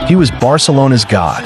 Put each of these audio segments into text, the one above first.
He was Barcelona's god,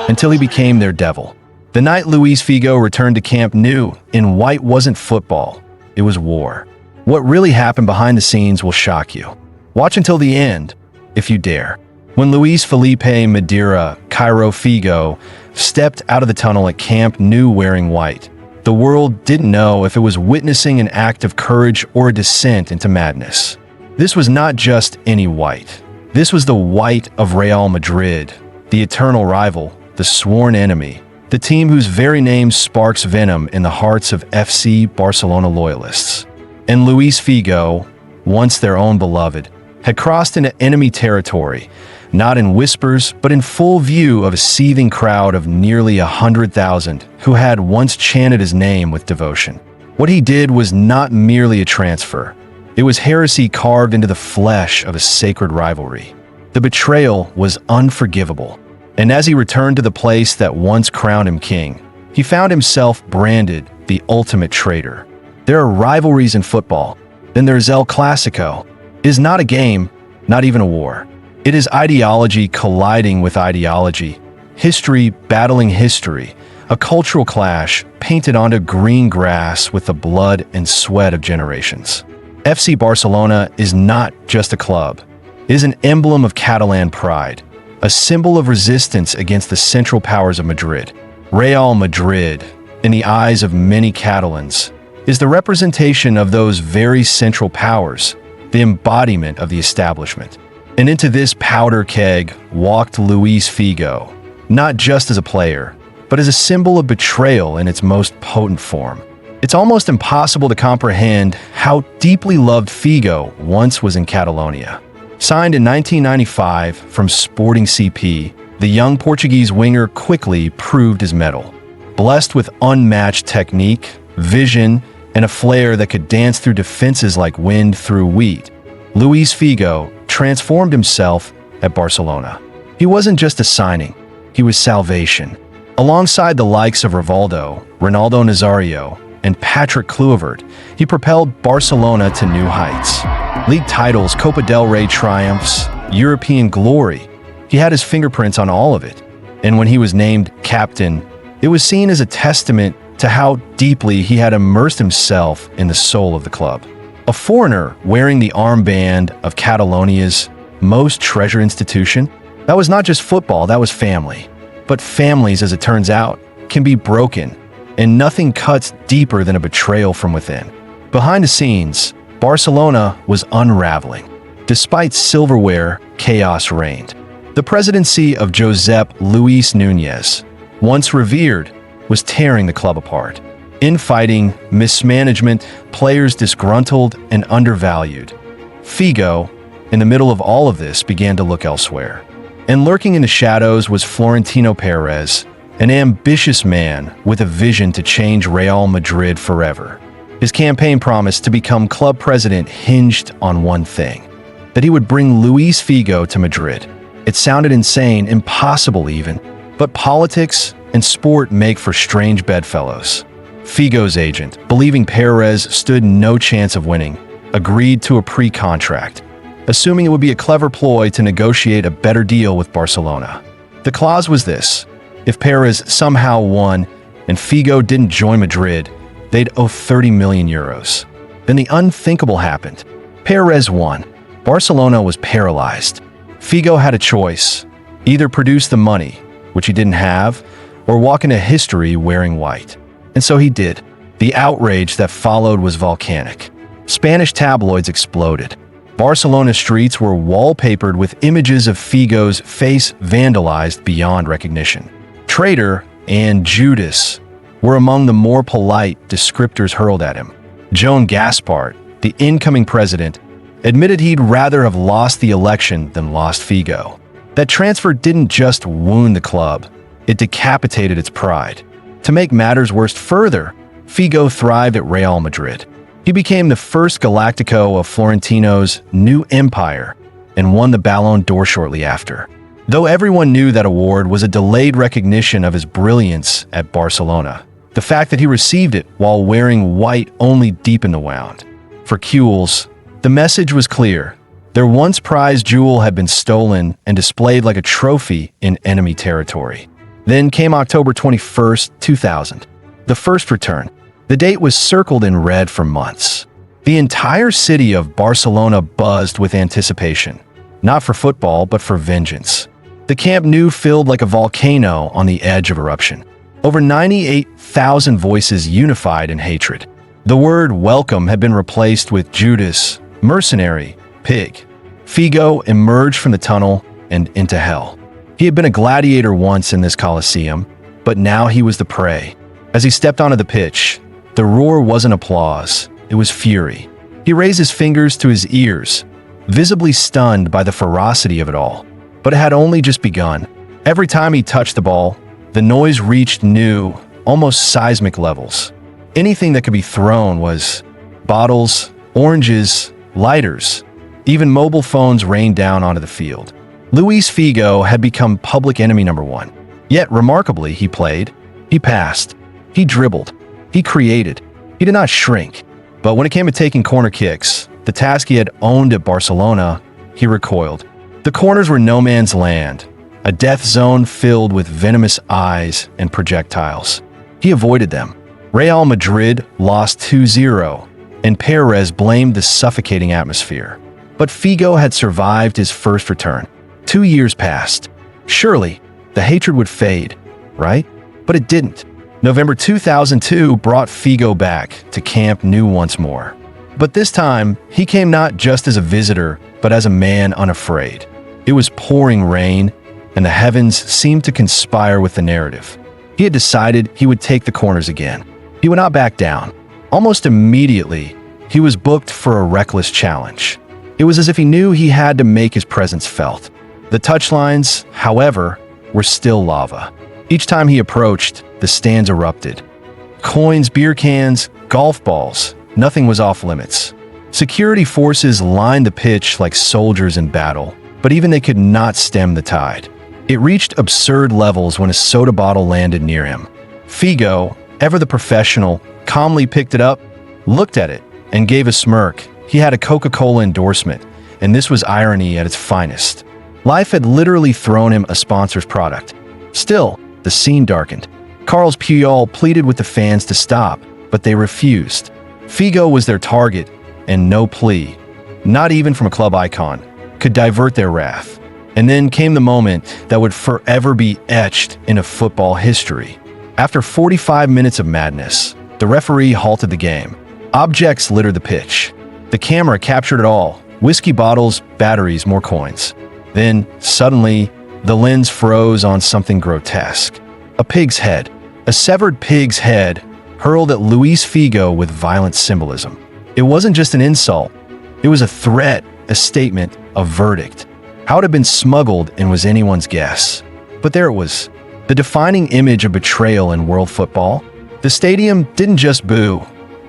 until he became their devil. The night Luis Figo returned to Camp Nou in white wasn't football, it was war. What really happened behind the scenes will shock you. Watch until the end, if you dare. When Luis Felipe Madeira Cairo Figo stepped out of the tunnel at Camp Nou wearing white, the world didn't know if it was witnessing an act of courage or a descent into madness. This was not just any white. This was the white of Real Madrid, the eternal rival, the sworn enemy, the team whose very name sparks venom in the hearts of FC Barcelona loyalists. And Luis Figo, once their own beloved, had crossed into enemy territory, not in whispers, but in full view of a seething crowd of nearly 100,000 who had once chanted his name with devotion. What he did was not merely a transfer. It was heresy carved into the flesh of a sacred rivalry. The betrayal was unforgivable. And as he returned to the place that once crowned him king, he found himself branded the ultimate traitor. There are rivalries in football. Then there's El Clasico. It is not a game, not even a war. It is ideology colliding with ideology, history battling history, a cultural clash painted onto green grass with the blood and sweat of generations. FC Barcelona is not just a club. It is an emblem of Catalan pride, a symbol of resistance against the central powers of Madrid. Real Madrid, in the eyes of many Catalans, is the representation of those very central powers, the embodiment of the establishment. And into this powder keg walked Luis Figo, not just as a player, but as a symbol of betrayal in its most potent form. It's almost impossible to comprehend how deeply loved Figo once was in Catalonia. Signed in 1995 from Sporting CP, the young Portuguese winger quickly proved his mettle. Blessed with unmatched technique, vision, and a flair that could dance through defenses like wind through wheat, Luis Figo transformed himself at Barcelona. He wasn't just a signing, he was salvation. Alongside the likes of Rivaldo, Ronaldo Nazario, and Patrick Kluivert, he propelled Barcelona to new heights. League titles, Copa del Rey triumphs, European glory. He had his fingerprints on all of it. And when he was named captain, it was seen as a testament to how deeply he had immersed himself in the soul of the club. A foreigner wearing the armband of Catalonia's most treasured institution, that was not just football, that was family. But families, as it turns out, can be broken, and nothing cuts deeper than a betrayal from within. Behind the scenes, Barcelona was unraveling. Despite silverware, chaos reigned. The presidency of Josep Luis Núñez, once revered, was tearing the club apart. Infighting, mismanagement, players disgruntled and undervalued. Figo, in the middle of all of this, began to look elsewhere. And lurking in the shadows was Florentino Perez, an ambitious man with a vision to change Real Madrid forever. His campaign promise to become club president hinged on one thing: that he would bring Luis Figo to Madrid. It sounded insane, impossible even, but politics and sport make for strange bedfellows. Figo's agent, believing Perez stood no chance of winning, agreed to a pre-contract, assuming it would be a clever ploy to negotiate a better deal with Barcelona. The clause was this: if Perez somehow won and Figo didn't join Madrid, they'd owe 30 million euros. Then the unthinkable happened. Perez won. Barcelona was paralyzed. Figo had a choice: either produce the money, which he didn't have, or walk into history wearing white. And so he did. The outrage that followed was volcanic. Spanish tabloids exploded. Barcelona streets were wallpapered with images of Figo's face vandalized beyond recognition. Traitor and Judas were among the more polite descriptors hurled at him. Joan Gaspart, the incoming president, admitted he'd rather have lost the election than lost Figo. That transfer didn't just wound the club, it decapitated its pride. To make matters worse further, Figo thrived at Real Madrid. He became the first Galactico of Florentino's new empire and won the Ballon d'Or shortly after. Though everyone knew that award was a delayed recognition of his brilliance at Barcelona, the fact that he received it while wearing white only deepened the wound. For Kules, the message was clear: Their once prized jewel had been stolen and displayed like a trophy in enemy territory. Then came October 21st, 2000, the first return. The date was circled in red for months. The entire city of Barcelona buzzed with anticipation, not for football, but for vengeance. The Camp Nou filled like a volcano on the edge of eruption. Over 98,000 voices unified in hatred. The word welcome had been replaced with Judas, mercenary, pig. Figo emerged from the tunnel and into hell. He had been a gladiator once in this Colosseum, but now he was the prey. As he stepped onto the pitch, the roar wasn't applause, it was fury. He raised his fingers to his ears, visibly stunned by the ferocity of it all. But it had only just begun. Every time he touched the ball, the noise reached new, almost seismic levels. Anything that could be thrown was bottles, oranges, lighters. Even mobile phones rained down onto the field. Luis Figo had become public enemy number one. Yet, remarkably, he played, he passed, he dribbled, he created. He did not shrink. But when it came to taking corner kicks, the task he had owned at Barcelona, he recoiled. The corners were no man's land, a death zone filled with venomous eyes and projectiles. He avoided them. Real Madrid lost 2-0, and Perez blamed the suffocating atmosphere. But Figo had survived his first return. 2 years passed. Surely, the hatred would fade, right? But it didn't. November 2002 brought Figo back to Camp Nou once more. But this time, he came not just as a visitor, but as a man unafraid. It was pouring rain, and the heavens seemed to conspire with the narrative. He had decided he would take the corners again. He would not back down. Almost immediately, he was booked for a reckless challenge. It was as if he knew he had to make his presence felt. The touchlines, however, were still lava. Each time he approached, the stands erupted. Coins, beer cans, golf balls, nothing was off limits. Security forces lined the pitch like soldiers in battle, but even they could not stem the tide. It reached absurd levels when a soda bottle landed near him. Figo, ever the professional, calmly picked it up, looked at it, and gave a smirk. He had a Coca-Cola endorsement, and this was irony at its finest. Life had literally thrown him a sponsor's product. Still, the scene darkened. Carles Puyol pleaded with the fans to stop, but they refused. Figo was their target, and no plea, not even from a club icon, could divert their wrath. And then came the moment that would forever be etched into football history. After 45 minutes of madness, the referee halted the game. Objects littered the pitch. The camera captured it all: whiskey bottles, batteries, more coins. Then, suddenly, the lens froze on something grotesque. A pig's head. A severed pig's head hurled at Luis Figo with violent symbolism. It wasn't just an insult. It was a threat, a statement, a verdict. How it had been smuggled in was anyone's guess. But there it was, the defining image of betrayal in world football. The stadium didn't just boo.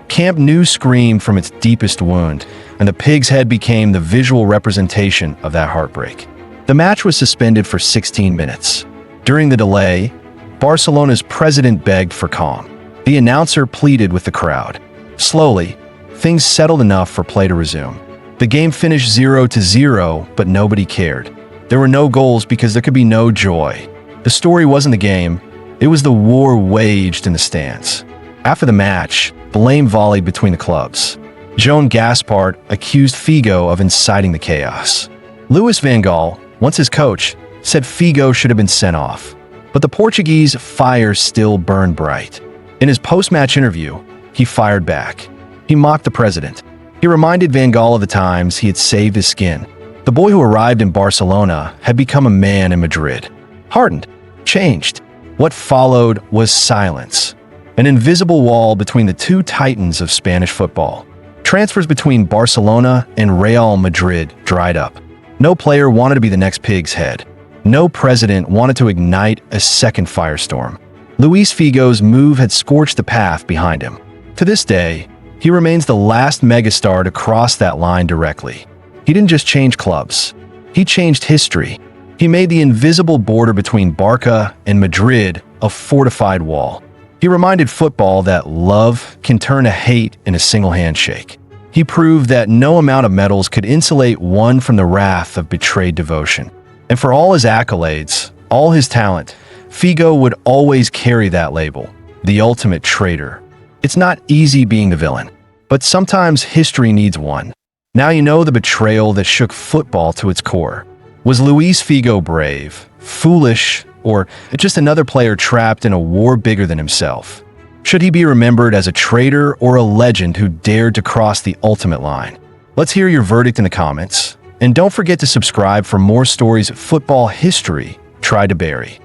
Camp Nou screamed from its deepest wound, and the pig's head became the visual representation of that heartbreak. The match was suspended for 16 minutes. During the delay, Barcelona's president begged for calm. The announcer pleaded with the crowd. Slowly, things settled enough for play to resume. The game finished 0-0, but nobody cared. There were no goals because there could be no joy. The story wasn't the game, it was the war waged in the stands. After the match, blame volleyed between the clubs. Joan Gaspard accused Figo of inciting the chaos. Luis van Gaal, once his coach, said Figo should have been sent off. But the Portuguese fire still burned bright. In his post-match interview, he fired back. He mocked the president. He reminded Van Gaal of the times he had saved his skin. The boy who arrived in Barcelona had become a man in Madrid. Hardened, changed. What followed was silence. An invisible wall between the two titans of Spanish football. Transfers between Barcelona and Real Madrid dried up. No player wanted to be the next pig's head. No president wanted to ignite a second firestorm. Luis Figo's move had scorched the path behind him. To this day, he remains the last megastar to cross that line directly. He didn't just change clubs. He changed history. He made the invisible border between Barca and Madrid a fortified wall. He reminded football that love can turn to hate in a single handshake. He He proved that no amount of medals could insulate one from the wrath of betrayed devotion. And for all his accolades, all his talent, Figo would always carry that label, the ultimate traitor. It's not easy being the villain, but sometimes history needs one. Now you know the betrayal that shook football to its core. Was Luis Figo brave, foolish, or just another player trapped in a war bigger than himself? Should he be remembered as a traitor or a legend who dared to cross the ultimate line? Let's hear your verdict in the comments. And don't forget to subscribe for more stories of football history tried to bury.